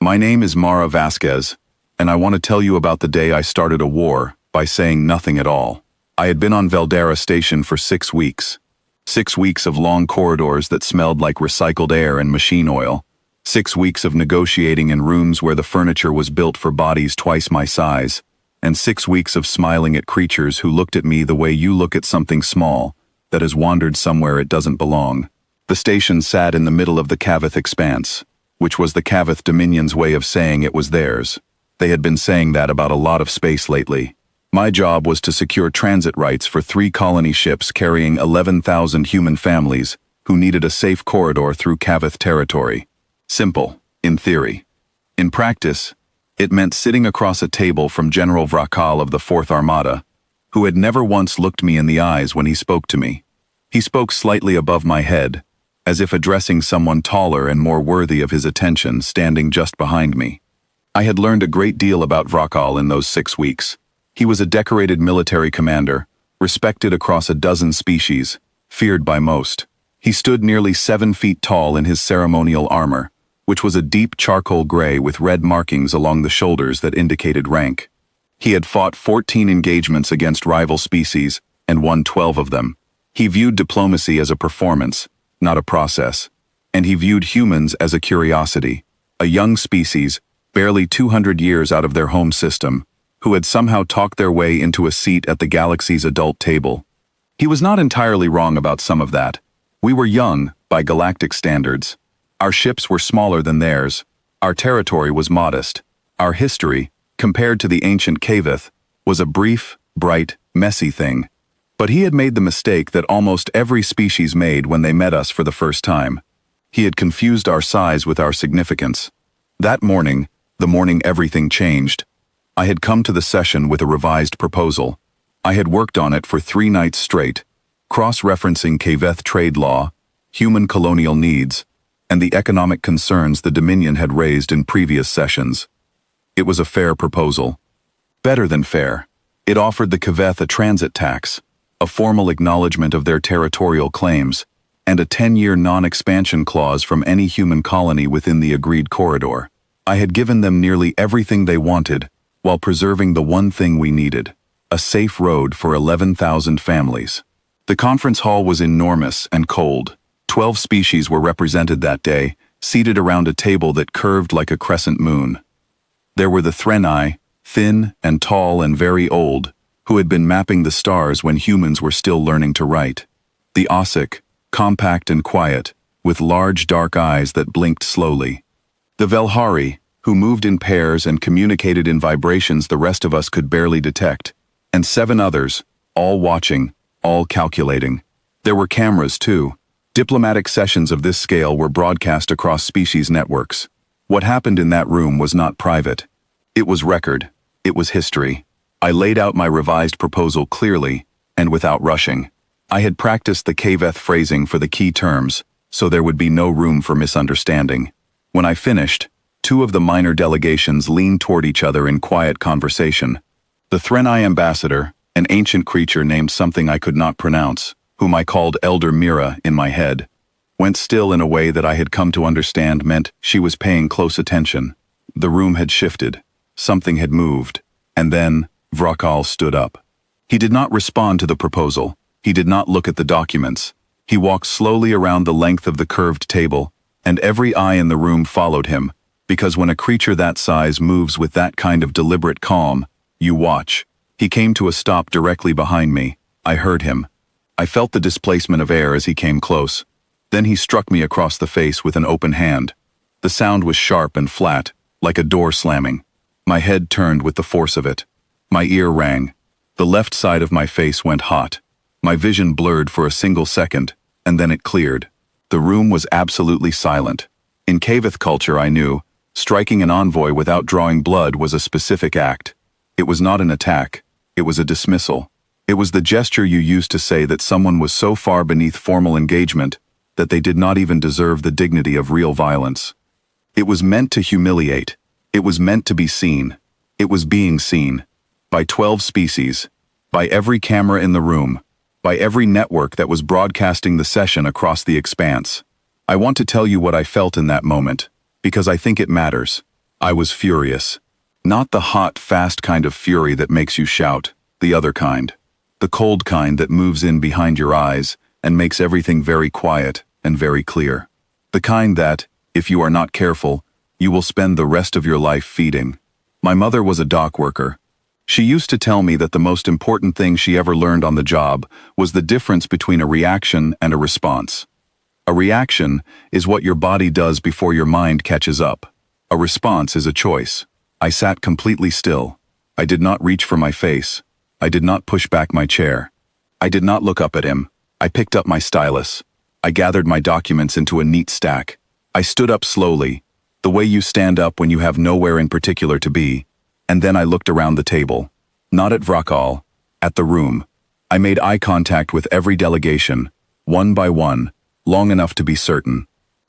My name is Mara Vasquez, and I want to tell you about the day I started a war by saying nothing at all. I had been on Veldera Station for 6 weeks. 6 weeks of long corridors that smelled like recycled air and machine oil. 6 weeks of negotiating in rooms where the furniture was built for bodies twice my size. And 6 weeks of smiling at creatures who looked at me the way you look at something small that has wandered somewhere it doesn't belong. The station sat in the middle of the Kavith expanse, which was the Kavith Dominion's way of saying it was theirs. They had been saying that about a lot of space lately. My job was to secure transit rights for 3 colony ships carrying 11,000 human families who needed a safe corridor through Kavith territory. Simple, in theory. In practice, it meant sitting across a table from General Vrakal of the 4th Armada, who had never once looked me in the eyes when he spoke to me. He spoke slightly above my head, as if addressing someone taller and more worthy of his attention standing just behind me. I had learned a great deal about Vrakal in those 6 weeks. He was a decorated military commander, respected across a dozen species, feared by most. He stood nearly 7 feet tall in his ceremonial armor, which was a deep charcoal gray with red markings along the shoulders that indicated rank. He had fought 14 engagements against rival species and won 12 of them. He viewed diplomacy as a performance, not a process, and he viewed humans as a curiosity, a young species, barely 200 years out of their home system, who had somehow talked their way into a seat at the galaxy's adult table. He was not entirely wrong about some of that. We were young, by galactic standards. Our ships were smaller than theirs. Our territory was modest. Our history, compared to the ancient Kavith, was a brief, bright, messy thing. But he had made the mistake that almost every species made when they met us for the first time. He had confused our size with our significance. That morning, the morning everything changed, I had come to the session with a revised proposal. I had worked on it for 3 nights straight, cross-referencing Kaveth trade law, human colonial needs, and the economic concerns the Dominion had raised in previous sessions. It was a fair proposal. Better than fair. It offered the Kaveth a transit tax, a formal acknowledgement of their territorial claims, and a 10-year non-expansion clause from any human colony within the agreed corridor. I had given them nearly everything they wanted, while preserving the one thing we needed, a safe road for 11,000 families. The conference hall was enormous and cold. 12 species were represented that day, seated around a table that curved like a crescent moon. There were the Threnai, thin and tall and very old, who had been mapping the stars when humans were still learning to write. The Ossic, compact and quiet, with large dark eyes that blinked slowly. The Velhari, who moved in pairs and communicated in vibrations the rest of us could barely detect, and 7 others, all watching, all calculating. There were cameras too. Diplomatic sessions of this scale were broadcast across species networks. What happened in that room was not private. It was record. It was history. I laid out my revised proposal clearly, and without rushing. I had practiced the Kaveth phrasing for the key terms, so there would be no room for misunderstanding. When I finished, 2 of the minor delegations leaned toward each other in quiet conversation. The Threnai ambassador, an ancient creature named something I could not pronounce, whom I called Elder Mira in my head, went still in a way that I had come to understand meant she was paying close attention. The room had shifted. Something had moved. And then, Vrakal stood up. He did not respond to the proposal. He did not look at the documents. He walked slowly around the length of the curved table, and every eye in the room followed him, because when a creature that size moves with that kind of deliberate calm, you watch. He came to a stop directly behind me. I heard him. I felt the displacement of air as he came close. Then he struck me across the face with an open hand. The sound was sharp and flat, like a door slamming. My head turned with the force of it. My ear rang. The left side of my face went hot. My vision blurred for a single second, and then it cleared. The room was absolutely silent. In Kavith culture, I knew, striking an envoy without drawing blood was a specific act. It was not an attack. It was a dismissal. It was the gesture you used to say that someone was so far beneath formal engagement that they did not even deserve the dignity of real violence. It was meant to humiliate. It was meant to be seen. It was being seen. By 12 species. By every camera in the room. By every network that was broadcasting the session across the expanse. I want to tell you what I felt in that moment, because I think it matters. I was furious. Not the hot, fast kind of fury that makes you shout, the other kind. The cold kind that moves in behind your eyes and makes everything very quiet and very clear. The kind that, if you are not careful, you will spend the rest of your life feeding. My mother was a dock worker. She used to tell me that the most important thing she ever learned on the job was the difference between a reaction and a response. A reaction is what your body does before your mind catches up. A response is a choice. I sat completely still. I did not reach for my face. I did not push back my chair. I did not look up at him. I picked up my stylus. I gathered my documents into a neat stack. I stood up slowly, the way you stand up when you have nowhere in particular to be, and then I looked around the table. Not at Vrakal, at the room. I made eye contact with every delegation, one by one, long enough to be certain.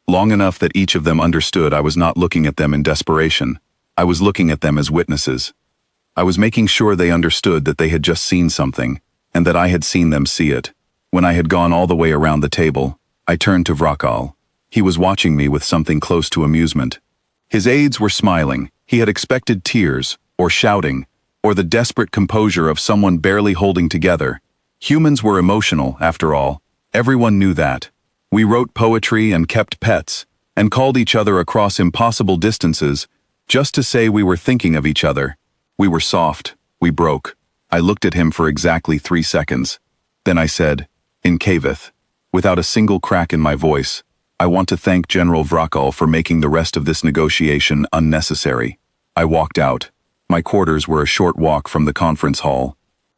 Long enough that each of them understood I was not looking at them in desperation. I was looking at them as witnesses. I was making sure they understood that they had just seen something, and that I had seen them see it. When I had gone all the way around the table, I turned to Vrakal. He was watching me with something close to amusement. His aides were smiling. He had expected tears, or shouting, or the desperate composure of someone barely holding together. Humans were emotional, after all. Everyone knew that. We wrote poetry and kept pets, and called each other across impossible distances, just to say we were thinking of each other. We were soft. We broke. I looked at him for exactly 3 seconds. Then I said, in Kavith, without a single crack in my voice, I want to thank General Vrakal for making the rest of this negotiation unnecessary. I walked out. My quarters were a short walk from the conference hall.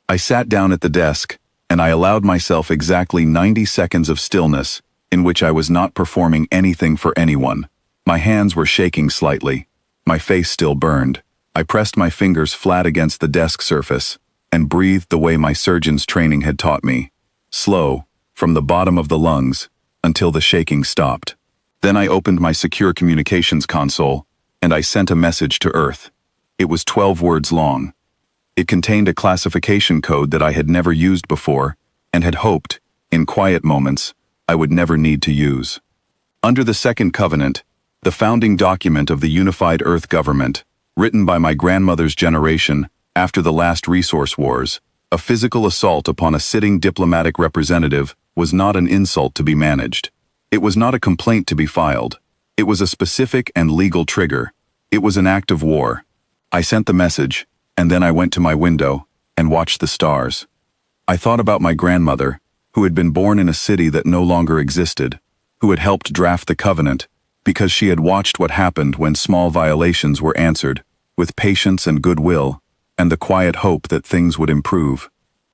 I sat down at the desk, and I allowed myself exactly 90 seconds of stillness, in which I was not performing anything for anyone. My hands were shaking slightly. My face still burned. I pressed my fingers flat against the desk surface, and breathed the way my surgeon's training had taught me. Slow, from the bottom of the lungs, until the shaking stopped. Then I opened my secure communications console, and I sent a message to Earth. It was 12 words long. It contained a classification code that I had never used before, and had hoped, in quiet moments, I would never need to use. Under the Second Covenant, the founding document of the unified Earth government, written by my grandmother's generation after the last resource wars, a physical assault upon a sitting diplomatic representative was not an insult to be managed. It was not a complaint to be filed. It was a specific and legal trigger. It was an act of war. I sent the message, and then I went to my window and watched the stars. I thought about my grandmother, who had been born in a city that no longer existed, who had helped draft the covenant, because she had watched what happened when small violations were answered, with patience and goodwill, and the quiet hope that things would improve.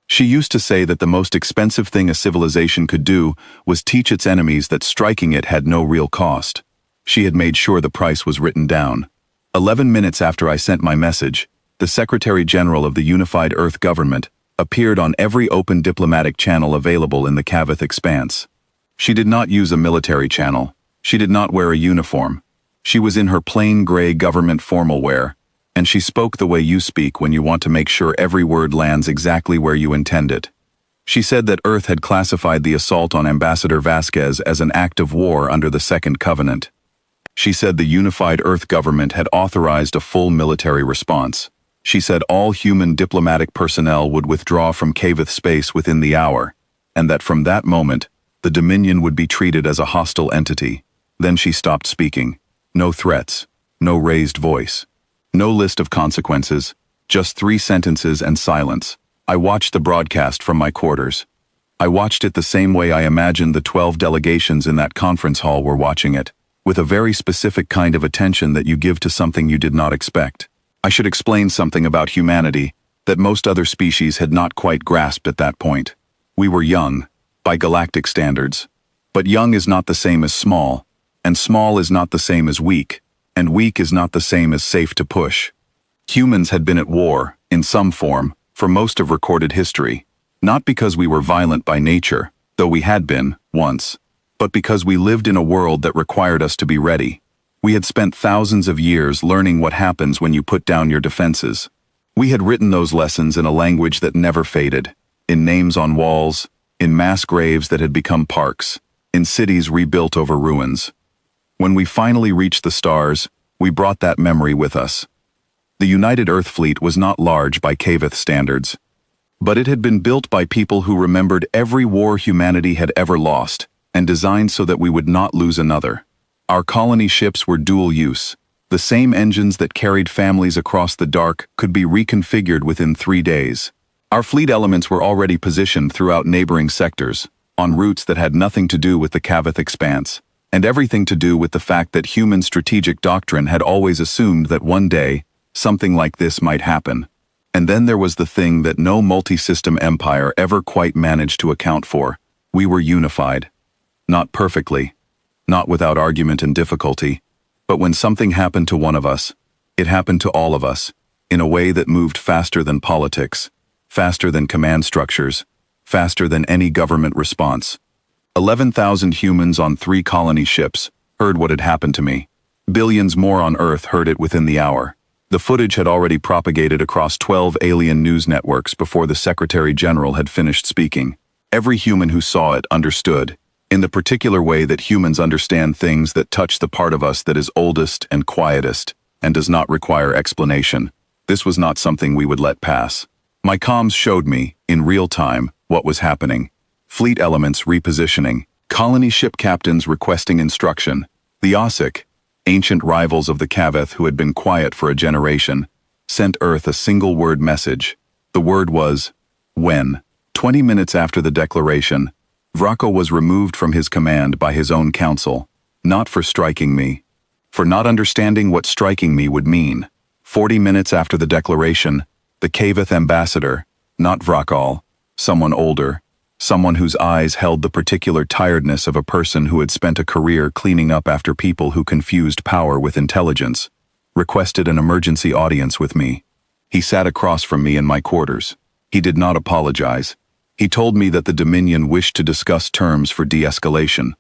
She used to say that the most expensive thing a civilization could do was teach its enemies that striking it had no real cost. She had made sure the price was written down. 11 minutes after I sent my message, the Secretary General of the Unified Earth Government appeared on every open diplomatic channel available in the Kavith expanse. She did not use a military channel. She did not wear a uniform. She was in her plain gray government formal wear, and she spoke the way you speak when you want to make sure every word lands exactly where you intend it. She said that Earth had classified the assault on Ambassador Vasquez as an act of war under the Second Covenant. She said the unified Earth government had authorized a full military response. She said all human diplomatic personnel would withdraw from Kavith space within the hour, and that from that moment, the Dominion would be treated as a hostile entity. Then she stopped speaking. No threats, no raised voice, no list of consequences, just 3 sentences and silence. I watched the broadcast from my quarters. I watched it the same way I imagined the 12 delegations in that conference hall were watching it, with a very specific kind of attention that you give to something you did not expect. I should explain something about humanity that most other species had not quite grasped at that point. We were young, by galactic standards. But young is not the same as small, and small is not the same as weak, and weak is not the same as safe to push. Humans had been at war, in some form, for most of recorded history, not because we were violent by nature, though we had been, once, but because we lived in a world that required us to be ready. We had spent thousands of years learning what happens when you put down your defenses. We had written those lessons in a language that never faded, in names on walls, in mass graves that had become parks, in cities rebuilt over ruins. When we finally reached the stars, We brought that memory with us. The United Earth Fleet was not large by Cavith standards, but it had been built by people who remembered every war humanity had ever lost, and designed so that we would not lose another. Our colony ships were dual use. The same engines that carried families across the dark could be reconfigured within 3 days. Our fleet elements were already positioned throughout neighboring sectors, on routes that had nothing to do with the Cavith expanse, and everything to do with the fact that human strategic doctrine had always assumed that one day, something like this might happen. And then there was the thing that no multi-system empire ever quite managed to account for. We were unified. Not perfectly, not without argument and difficulty, but when something happened to one of us, it happened to all of us, in a way that moved faster than politics, faster than command structures, faster than any government response. 11,000 humans on 3 colony ships heard what had happened to me. Billions more on Earth heard it within the hour. The footage had already propagated across 12 alien news networks before the Secretary General had finished speaking. Every human who saw it understood, in the particular way that humans understand things that touch the part of us that is oldest and quietest, and does not require explanation. This was not something we would let pass. My comms showed me, in real time, what was happening. Fleet elements repositioning, colony ship captains requesting instruction. The Ossic, ancient rivals of the Cavith who had been quiet for a generation, sent Earth a single-word message. The word was, when. 20 minutes after the declaration, Vraco was removed from his command by his own council, not for striking me, for not understanding what striking me would mean. 40 minutes after the declaration, the Cavith ambassador, not Vracal, someone older, someone whose eyes held the particular tiredness of a person who had spent a career cleaning up after people who confused power with intelligence, requested an emergency audience with me. He sat across from me in my quarters. He did not apologize. He told me that the Dominion wished to discuss terms for de-escalation.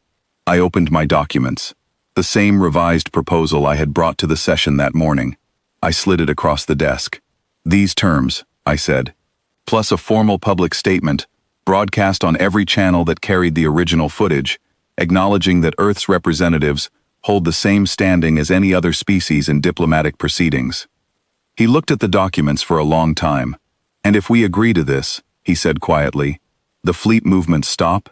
I opened my documents. The same revised proposal I had brought to the session that morning. I slid it across the desk. These terms, I said, plus a formal public statement, broadcast on every channel that carried the original footage, acknowledging that Earth's representatives hold the same standing as any other species in diplomatic proceedings. He looked at the documents for a long time. And if we agree to this, he said quietly, the fleet movements stop?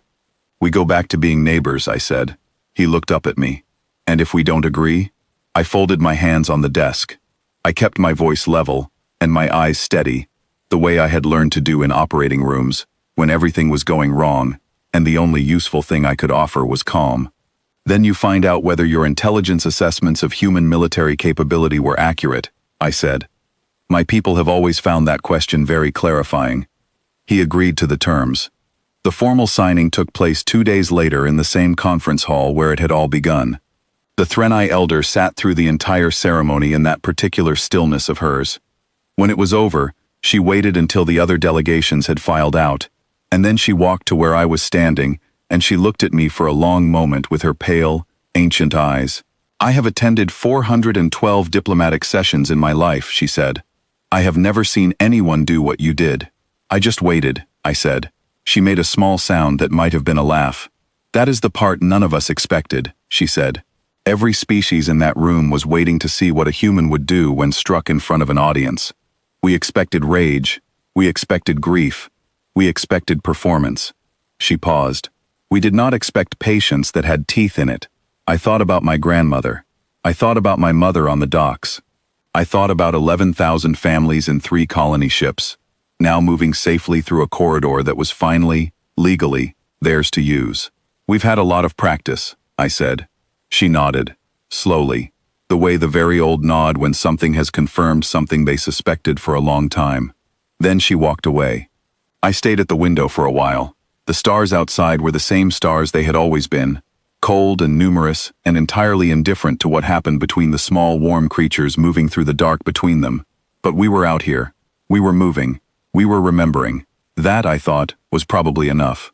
We go back to being neighbors, I said. He looked up at me. And if we don't agree? I folded my hands on the desk. I kept my voice level, and my eyes steady, the way I had learned to do in operating rooms, when everything was going wrong, and the only useful thing I could offer was calm. Then you find out whether your intelligence assessments of human military capability were accurate, I said. My people have always found that question very clarifying. He agreed to the terms. The formal signing took place 2 days later in the same conference hall where it had all begun. The Threnai elder sat through the entire ceremony in that particular stillness of hers. When it was over, she waited until the other delegations had filed out, and then she walked to where I was standing, and she looked at me for a long moment with her pale, ancient eyes. I have attended 412 diplomatic sessions in my life, she said. I have never seen anyone do what you did. I just waited, I said. She made a small sound that might have been a laugh. That is the part none of us expected, she said. Every species in that room was waiting to see what a human would do when struck in front of an audience. We expected rage. We expected grief. We expected performance. She paused. We did not expect patience that had teeth in it. I thought about my grandmother. I thought about my mother on the docks. I thought about 11,000 families in 3 colony ships, now moving safely through a corridor that was finally, legally, theirs to use. We've had a lot of practice, I said. She nodded, slowly, the way the very old nod when something has confirmed something they suspected for a long time. Then she walked away. I stayed at the window for a while. The stars outside were the same stars they had always been, cold and numerous and entirely indifferent to what happened between the small warm creatures moving through the dark between them. But we were out here. We were moving. We were remembering. That, I thought, was probably enough.